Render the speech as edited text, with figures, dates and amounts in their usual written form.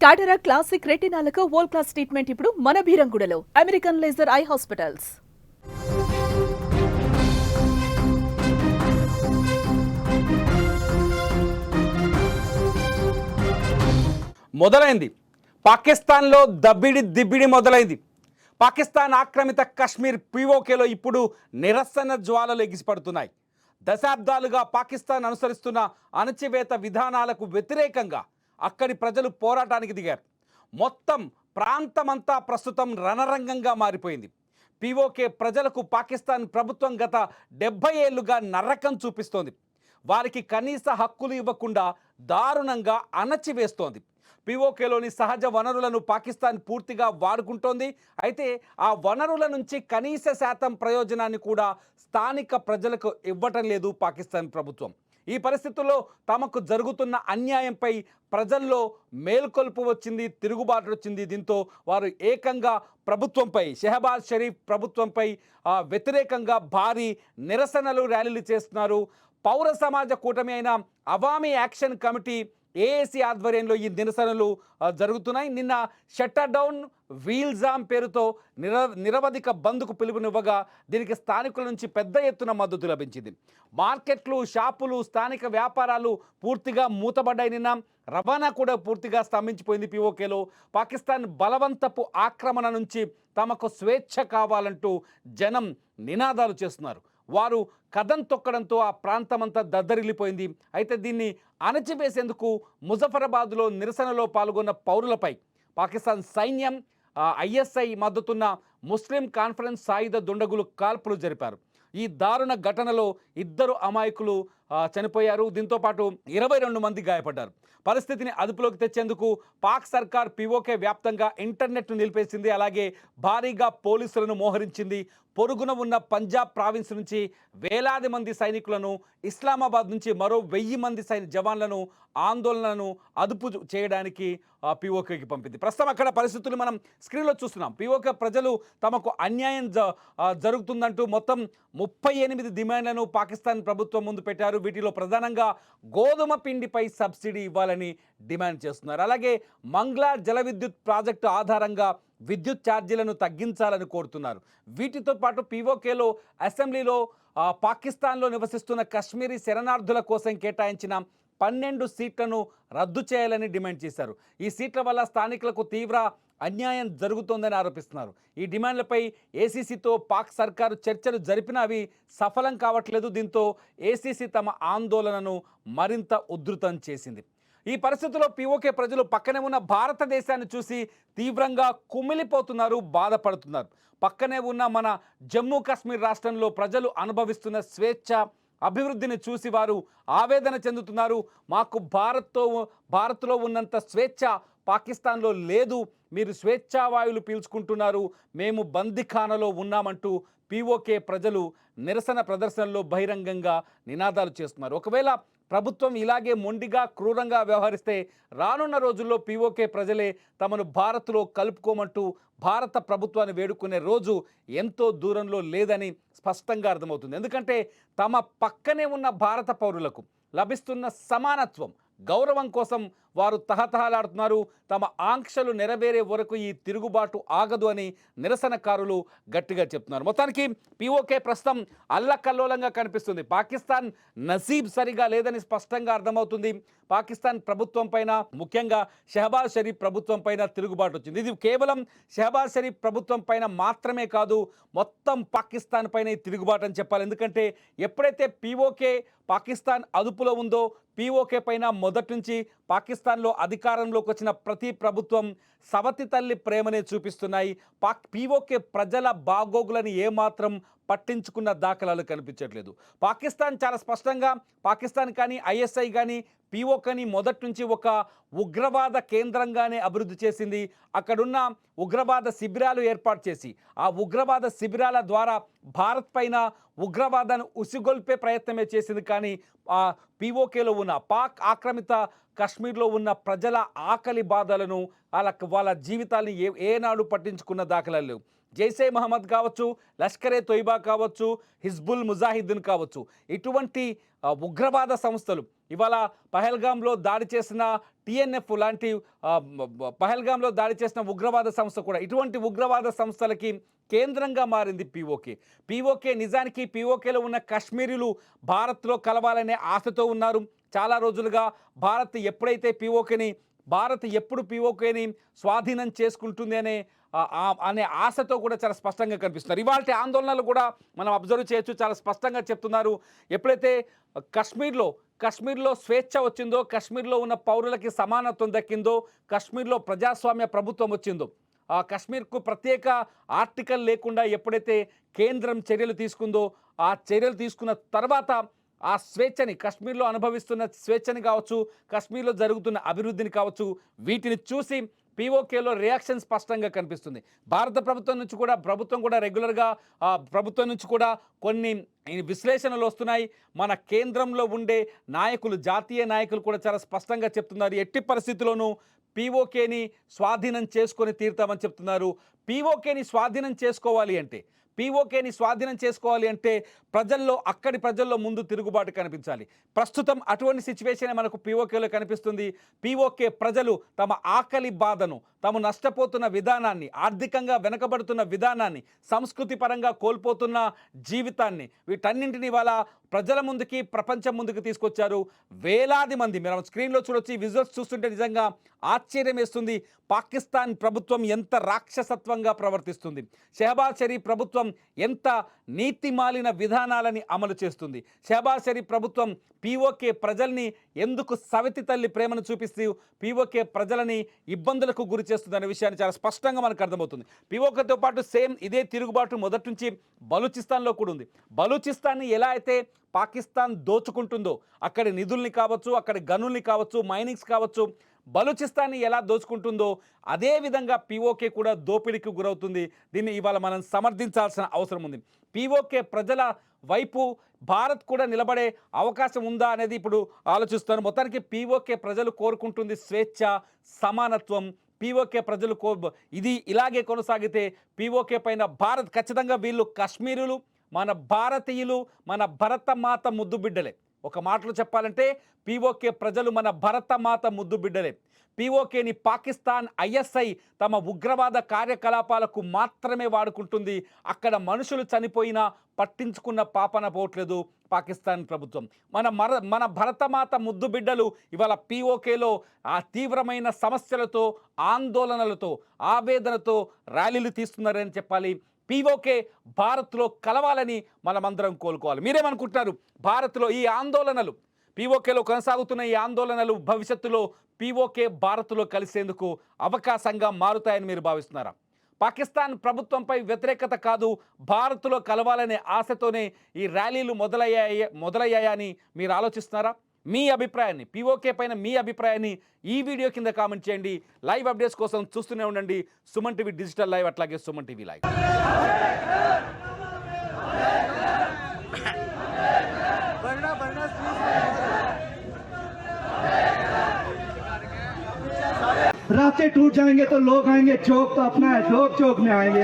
కాటరా classic రెటినాలకు world class treatment ఇప్పుడు మన భీరంగూడలో American laser eye hospitals. మొదలైంది పాకిస్తాన్లో దిబ్బిడి మొదలైంది. పాకిస్తాన్ ఆక్రమిత కశ్మీర్ పీఓకేలో ఇప్పుడు నిరసన జ్వాలలు ఎగిసిపడుతున్నాయి. దశాబ్దాలుగా పాకిస్తాన్ అనుసరిస్తున్న అణచివేత విధానాలకు వ్యతిరేకంగా అక్కడి ప్రజలు పోరాటానికి దిగారు. మొత్తం ప్రాంతమంతా ప్రస్తుతం రణరంగంగా మారిపోయింది. పీఓకే ప్రజలకు పాకిస్తాన్ ప్రభుత్వం గత 70 ఏళ్లుగా నరకం చూపిస్తోంది. వారికి కనీస హక్కులు ఇవ్వకుండా దారుణంగా అణచివేస్తోంది. పీఓకేలోని సహజ వనరులను పాకిస్తాన్ పూర్తిగా వాడుకుంటోంది. అయితే ఆ వనరుల నుంచి కనీస శాతం ప్రయోజనాన్ని కూడా స్థానిక ప్రజలకు ఇవ్వటం లేదు పాకిస్తాన్ ప్రభుత్వం. ఈ పరిస్థితుల్లో తమకు జరుగుతున్న అన్యాయంపై ప్రజల్లో మేల్కొల్పు వచ్చింది, తిరుగుబాటు వచ్చింది. దీంతో వారు ఏకంగా ప్రభుత్వంపై, షెహబాజ్ షరీఫ్ ప్రభుత్వంపై వ్యతిరేకంగా భారీ నిరసనలు, ర్యాలీలు చేస్తున్నారు. పౌర సమాజ కూటమి అయిన అవామీ యాక్షన్ కమిటీ ఏఏసీ ఆధ్వర్యంలో ఈ నిరసనలు జరుగుతున్నాయి. నిన్న షట్టర్ డౌన్ వీల్జామ్ పేరుతో నిరవధిక బంద్కు పిలుపునివ్వగా దీనికి స్థానికుల నుంచి పెద్ద ఎత్తున మద్దతు లభించింది. మార్కెట్లు, షాపులు, స్థానిక వ్యాపారాలు పూర్తిగా మూతబడ్డాయి. నిన్న రవాణా కూడా పూర్తిగా స్తంభించిపోయింది. పీఓకేలో పాకిస్తాన్ బలవంతపు ఆక్రమణ నుంచి తమకు స్వేచ్ఛ కావాలంటూ జనం నినాదాలు చేస్తున్నారు. వారు కథం తొక్కడంతో ఆ ప్రాంతమంతా దద్దరిల్లిపోయింది. అయితే దీన్ని అణచివేసేందుకు ముజఫరాబాద్లో నిరసనలో పాల్గొన్న పౌరులపై పాకిస్తాన్ సైన్యం, ఐఎస్ఐ మద్దతున్న ముస్లిం కాన్ఫరెన్స్ సాయుధ దుండగులు కాల్పులు జరిపారు. ఈ దారుణ ఘటనలో 2 అమాయకులు చనిపోయారు. దీంతో పాటు 22 మంది గాయపడ్డారు. పరిస్థితిని అదుపులోకి తెచ్చేందుకు పాక్ సర్కార్ పీఓకే వ్యాప్తంగా ఇంటర్నెట్ను నిలిపేసింది. అలాగే భారీగా పోలీసులను మోహరించింది. పొరుగున ఉన్న పంజాబ్ ప్రావిన్స్ నుంచి వేలాది మంది సైనికులను, ఇస్లామాబాద్ నుంచి మరో 1000 మంది జవాన్లను ఆందోళనను అదుపు చేయడానికి పీఓకేకి పంపింది. ప్రస్తుతం అక్కడ పరిస్థితులు మనం స్క్రీన్లో చూస్తున్నాం. పీఓకే ప్రజలు తమకు అన్యాయం జరుగుతుందంటూ మొత్తం 38 డిమాండ్లను పాకిస్తాన్ ప్రభుత్వం ముందు పెట్టారు. వీటిలో ప్రధానంగా గోధుమ పిండిపై సబ్సిడీ ఇవ్వాలని డిమాండ్ చేస్తున్నారు. అలాగే మంగ్లా జల విద్యుత్ ప్రాజెక్టు ఆధారంగా విద్యుత్ ఛార్జీలను తగ్గించాలని కోరుతున్నారు. వీటితో పాటు పీఓకేలో అసెంబ్లీలో పాకిస్తాన్లో నివసిస్తున్న కశ్మీరీ శరణార్థుల కోసం కేటాయించిన 12 సీట్లను రద్దు చేయాలని డిమాండ్ చేశారు. ఈ సీట్ల వల్ల స్థానికులకు తీవ్ర అన్యాయం జరుగుతోందని ఆరోపిస్తున్నారు. ఈ డిమాండ్లపై ఏసీసీతో పాక్ సర్కారు చర్చలు జరిపినా అవి సఫలం కావట్లేదు. దీంతో ఏసీసీ తమ ఆందోళనను మరింత ఉధృతం చేసింది. ఈ పరిస్థితుల్లో పీఓకే ప్రజలు పక్కనే ఉన్న భారతదేశాన్ని చూసి తీవ్రంగా కుమిలిపోతున్నారు, బాధపడుతున్నారు. పక్కనే ఉన్న మన జమ్మూ కాశ్మీర్ రాష్ట్రంలో ప్రజలు అనుభవిస్తున్న స్వేచ్ఛ, అభివృద్ధిని చూసి వారు ఆవేదన చెందుతున్నారు. మాకు భారత్లో ఉన్నంత స్వేచ్ఛ పాకిస్తాన్లో లేదు, మీరు స్వేచ్ఛావాయువులు పీల్చుకుంటున్నారు, మేము బందిఖానలో ఉన్నామంటూ పీఓకే ప్రజలు నిరసన ప్రదర్శనలో బహిరంగంగా నినాదాలు చేస్తున్నారు. ఒకవేళ ప్రభుత్వం ఇలాగే మొండిగా, క్రూరంగా వ్యవహరిస్తే రానున్న రోజుల్లో పీఓకే ప్రజలే తమను భారత్లో కలుపుకోమంటూ భారత ప్రభుత్వాన్ని వేడుకునే రోజు ఎంతో దూరంలో లేదని స్పష్టంగా అర్థమవుతుంది. ఎందుకంటే తమ పక్కనే ఉన్న భారత పౌరులకు లభిస్తున్న సమానత్వం, గౌరవం కోసం వారు తహతహలాడుతున్నారు. తమ ఆంక్షలు నెరవేరే వరకు ఈ తిరుగుబాటు ఆగదు అని నిరసనకారులు గట్టిగా చెప్తున్నారు. మొత్తానికి పీఓకే ప్రస్తుతం అల్లకల్లోలంగా కనిపిస్తుంది. పాకిస్తాన్ నసీబ్ సరిగా లేదని స్పష్టంగా అర్థమవుతుంది. పాకిస్తాన్ ప్రభుత్వం పైన, ముఖ్యంగా షెహబాజ్ షరీఫ్ ప్రభుత్వం పైన తిరుగుబాటు వచ్చింది. ఇది కేవలం షెహబాజ్ షరీఫ్ ప్రభుత్వం పైన మాత్రమే కాదు, మొత్తం పాకిస్తాన్ పైన తిరుగుబాటు అని చెప్పాలి. ఎందుకంటే ఎప్పుడైతే పీఓకే పాకిస్తాన్ అదుపులో ఉందో, పీఓకే పైన మొదటి నుంచి పాకిస్తాన్లో అధికారంలోకి వచ్చిన ప్రతి ప్రభుత్వం సవతి తల్లి ప్రేమనే చూపిస్తున్నాయి. పీఓకే ప్రజల బాగోగులని ఏమాత్రం పట్టించుకున్న దాఖలాలు కనిపించట్లేదు. పాకిస్తాన్ చాలా స్పష్టంగా, పాకిస్తాన్ కానీ ఐఎస్ఐ కానీ పీఓకేని మొదటి నుంచి ఒక ఉగ్రవాద కేంద్రంగానే అభివృద్ధి చేసింది. అక్కడున్న ఉగ్రవాద శిబిరాలు ఏర్పాటు చేసి ఆ ఉగ్రవాద శిబిరాల ద్వారా భారత్ పైన ఉగ్రవాదాన్ని ఉసిగొల్పే ప్రయత్నమే చేసింది. కానీ ఆ పీఓకేలో ఉన్న పాక్ ఆక్రమిత కశ్మీర్లో ఉన్న ప్రజల ఆకలి బాధలను వాళ్ళ జీవితాన్ని ఏనాడు పట్టించుకున్న దాఖలాలు లేవు. జైసే మహమ్మద్ కావచ్చు, లష్కరే తొయిబా కావచ్చు, హిజ్బుల్ ముజాహిద్దీన్ కావచ్చు, ఇటువంటి ఉగ్రవాద సంస్థలు ఇవాళ పహల్గామ్లో దాడి చేసిన టిఎన్ఎఫ్ లాంటి పహల్గామ్లో దాడి చేసిన ఉగ్రవాద సంస్థ కూడా ఇటువంటి ఉగ్రవాద సంస్థలకి కేంద్రంగా మారింది పీఓకే. నిజానికి పీఓకేలో ఉన్న కశ్మీరీలు భారత్లో కలవాలనే ఆశతో ఉన్నారు చాలా రోజులుగా. భారత్ ఎప్పుడు పీఓకేని స్వాధీనం చేసుకుంటుంది అనే ఆశతో కూడా చాలా స్పష్టంగా కనిపిస్తున్నారు. ఇవాళ ఆందోళనలు కూడా మనం అబ్జర్వ్ చేయొచ్చు, చాలా స్పష్టంగా చెప్తున్నారు. ఎప్పుడైతే కశ్మీర్లో స్వేచ్ఛ వచ్చిందో, కశ్మీర్లో ఉన్న పౌరులకి సమానత్వం దక్కిందో, కశ్మీర్లో ప్రజాస్వామ్య ప్రభుత్వం వచ్చిందో, కశ్మీర్కు ప్రత్యేక ఆర్టికల్ లేకుండా ఎప్పుడైతే కేంద్రం చర్యలు తీసుకుందో, ఆ చర్యలు తీసుకున్న తర్వాత ఆ స్వేచ్ఛని, కశ్మీర్లో అనుభవిస్తున్న స్వేచ్ఛని కావచ్చు, కశ్మీర్లో జరుగుతున్న అభివృద్ధిని కావచ్చు, వీటిని చూసి పీఓకేలో రియాక్షన్ స్పష్టంగా కనిపిస్తుంది. భారత ప్రభుత్వం కూడా రెగ్యులర్గా ప్రభుత్వం నుంచి కూడా కొన్ని విశ్లేషణలు వస్తున్నాయి. మన కేంద్రంలో ఉండే నాయకులు, జాతీయ నాయకులు కూడా చాలా స్పష్టంగా చెప్తున్నారు, ఎట్టి పరిస్థితుల్లోనూ పీఓకేని స్వాధీనం చేసుకొని తీరుతామని చెప్తున్నారు. పీఓకేని స్వాధీనం చేసుకోవాలి అంటే అక్కడి ప్రజల్లో ముందు తిరుగుబాటు కనిపించాలి. ప్రస్తుతం అటువంటి సిచ్యువేషన్ మనకు పీఓకేలో కనిపిస్తుంది. పీఓకే ప్రజలు తమ ఆకలి బాధను, తాము నష్టపోతున్న విధానాన్ని, ఆర్థికంగా వెనకబడుతున్న విధానాన్ని, సంస్కృతి పరంగా కోల్పోతున్న జీవితాన్ని, వీటన్నింటినీ వాళ్ళ ప్రజల ముందుకి, ప్రపంచం ముందుకు తీసుకొచ్చారు. వేలాది మంది, మీరు స్క్రీన్లో చూడొచ్చు, ఈ విజువల్స్ చూస్తుంటే నిజంగా ఆశ్చర్యం వేస్తుంది. పాకిస్తాన్ ప్రభుత్వం ఎంత రాక్షసత్వంగా ప్రవర్తిస్తుంది, షెహబాజ్ షరీఫ్ ప్రభుత్వం ఎంత నీతిమాలిన విధానాలని అమలు చేస్తుంది. షెహబాజ్ షరీఫ్ ప్రభుత్వం పీఓకే ప్రజల్ని ఎందుకు సవితి తల్లి ప్రేమను చూపిస్తూ పీఓకే ప్రజలని ఇబ్బందులకు గురి చేస్తుందనే విషయాన్ని చాలా స్పష్టంగా మనకు అర్థమవుతుంది. పీఓకేతో పాటు సేమ్ ఇదే తిరుగుబాటు మొదటి నుంచి బలూచిస్తాన్లో కూడా ఉంది. బలూచిస్తాన్ని ఎలా అయితే పాకిస్తాన్ దోచుకుంటుందో, అక్కడి నిధుల్ని కావచ్చు, అక్కడి గనుల్ని కావచ్చు, మైనింగ్స్ కావచ్చు, బలూచిస్తాన్ని ఎలా దోచుకుంటుందో అదే విధంగా పీఓకే కూడా దోపిడీకి గురవుతుంది. దీన్ని ఇవాళ మనం సమర్థించాల్సిన అవసరం ఉంది. పీఓకే ప్రజల వైపు భారత్ కూడా నిలబడే అవకాశం ఉందా అనేది ఇప్పుడు ఆలోచిస్తాను. మొత్తానికి పీఓకే ప్రజలు కోరుకుంటుంది స్వేచ్ఛ, సమానత్వం. పీఓకే ప్రజలు ఇది ఇలాగే కొనసాగితే పీఓకే పైన భారత్ ఖచ్చితంగా, వీళ్ళు కశ్మీరులు మన భారతీయులు, మన భరతమాత ముద్దు బిడ్డలే. ఒక మాటలో చెప్పాలంటే పీఓకే ప్రజలు మన భరతమాత ముద్దు బిడ్డలే. పీఓకేని పాకిస్తాన్ ఐఎస్ఐ తమ ఉగ్రవాద కార్యకలాపాలకు మాత్రమే వాడుకుంటుంది. అక్కడ మనుషులు చనిపోయినా పట్టించుకున్న పాపన పోవట్లేదు పాకిస్తాన్ ప్రభుత్వం. మన భరతమాత ముద్దు బిడ్డలు ఇవాళ పీఓకేలో ఆ తీవ్రమైన సమస్యలతో, ఆందోళనలతో, ఆవేదనతో ర్యాలీలు తీస్తున్నారని చెప్పాలి. పీఓకే భారత్లో కలవాలని మనమందరం కోలుకోవాలి. మీరేమనుకుంటున్నారు? భారత్లో ఈ ఆందోళనలు, పీఓకేలో కొనసాగుతున్న ఈ ఆందోళనలు భవిష్యత్తులో పీఓకే భారత్లో కలిసేందుకు అవకాశంగా మారుతాయని మీరు భావిస్తున్నారా? పాకిస్తాన్ ప్రభుత్వంపై వ్యతిరేకత కాదు, భారత్లో కలవాలనే ఆశతోనే ఈ ర్యాలీలు మొదలయ్యాయని మీరు ఆలోచిస్తున్నారా? మీ అభిప్రాయాన్ని, పీఓకే పైన మీ అభిప్రాయాన్ని ఈ వీడియో కింద కామెంట్ చేయండి. లైవ్ అప్డేట్స్ కోసం చూస్తూనే ఉండండి సుమన్ టీవీ డిజిటల్ లైవ్, అట్లాగే సుమన్ టీవీ లైవ్. रास्ते टूट जाएंगे तो लोग आएंगे, चौक तो अपना है, लोग चौक में आएंगे।